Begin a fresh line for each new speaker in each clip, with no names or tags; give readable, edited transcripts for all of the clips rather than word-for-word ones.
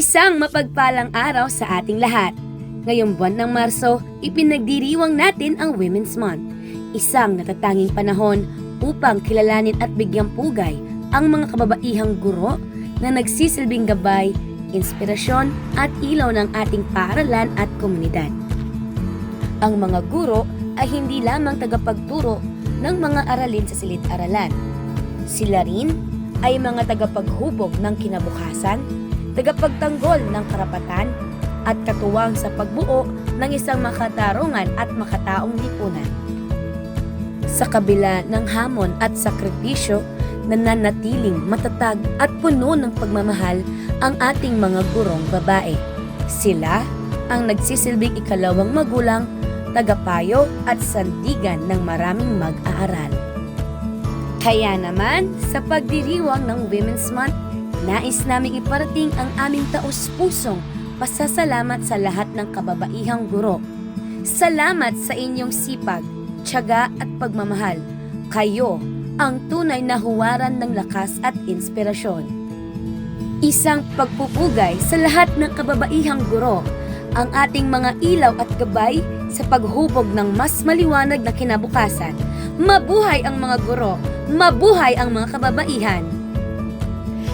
Isang mapagpalang araw sa ating lahat. Ngayong buwan ng Marso, ipinagdiriwang natin ang Women's Month. Isang natatanging panahon upang kilalanin at bigyang pugay ang mga kababaihang guro na nagsisilbing gabay, inspirasyon at ilaw ng ating paaralan at komunidad. Ang mga guro ay hindi lamang tagapagturo ng mga aralin sa silid-aralan. Sila rin ay mga tagapaghubog ng kinabukasan, tagapagtanggol ng karapatan at katuwang sa pagbuo ng isang makatarungan at makataong lipunan. Sa kabila ng hamon at sakripisyo, nananatiling matatag at puno ng pagmamahal ang ating mga gurong babae. Sila ang nagsisilbing ikalawang magulang, tagapayo at sandigan ng maraming mag-aaral. Kaya naman, sa pagdiriwang ng Women's Month, nais naming iparating ang aming taos-pusong pasasalamat sa lahat ng kababaihang guro. Salamat sa inyong sipag, tiyaga at pagmamahal. Kayo ang tunay na huwaran ng lakas at inspirasyon. Isang pagpupugay sa lahat ng kababaihang guro, ang ating mga ilaw at gabay sa paghubog ng mas maliwanag na kinabukasan. Mabuhay ang mga guro! Mabuhay ang mga kababaihan!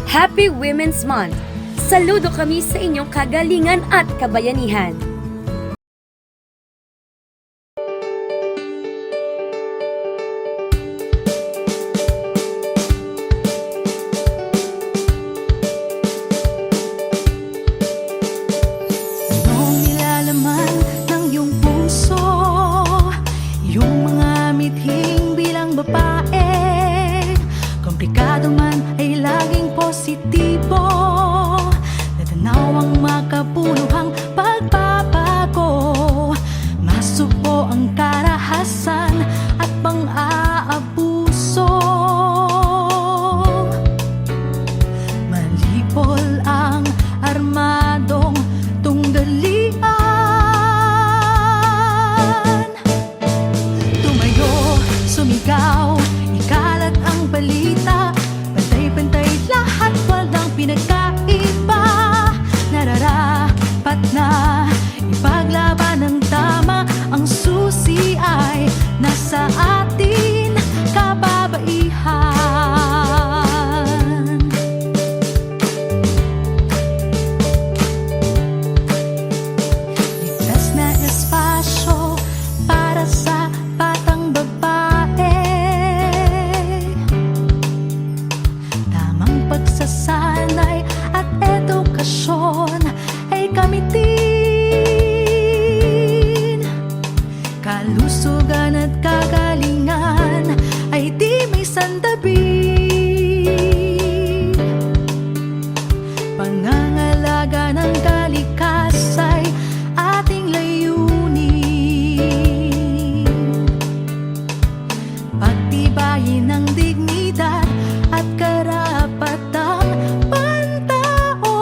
Happy Women's Month! Saludo kami sa inyong kagalingan at kabayanihan!
Anong nilalaman ng iyong puso? Yung mga mithing bilang babae, komplikado man ay laging positibo. Natanaw ang makabuluhang pagbabago, masuko ang karahasan at pang-aabuso. Malipol ang armadong tunggalian, tumayo, sumigaw, ikalat ang balita, pantay-pantay lahat, walang pinagkaiba. Nararapat na ipaglaban ng tama, ang susi ay nasa atin, kababaihan. Ligtas na espasyo para sa batang babae, tamang pagsasanay at edukasyon ay gamitin. Kalusugan at kagalingan ay di may sandabi. Pangangalaga ng kalikas ay ating layunin. Pagtibayin ng dignidad at karapatang pantao,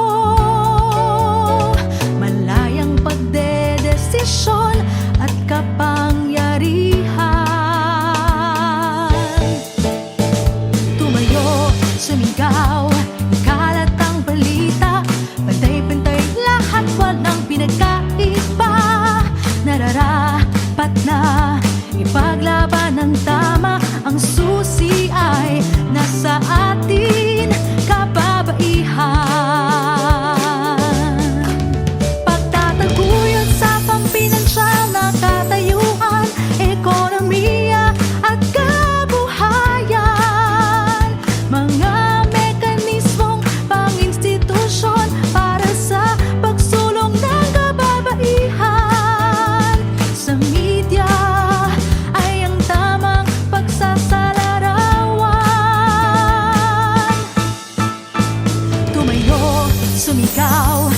malayang pagdedesisyon at kapangyarihan. Tumayo, sumigaw, ikalat ang balita, pantay-pantay lahat, walang pinagkaiba. Nararapat na ipaglaban ng tama, ang susi ay nasa atin, kababaihan. Pagtataguyod sa pampinansyal na katayuan, ekonomiya at kabuhayan, mga mekanismong pang-institusyon para sa pagsulong ng kababaihan. Sa media ay ang tamang pagsasalarawan. Tumayo, sumigaw,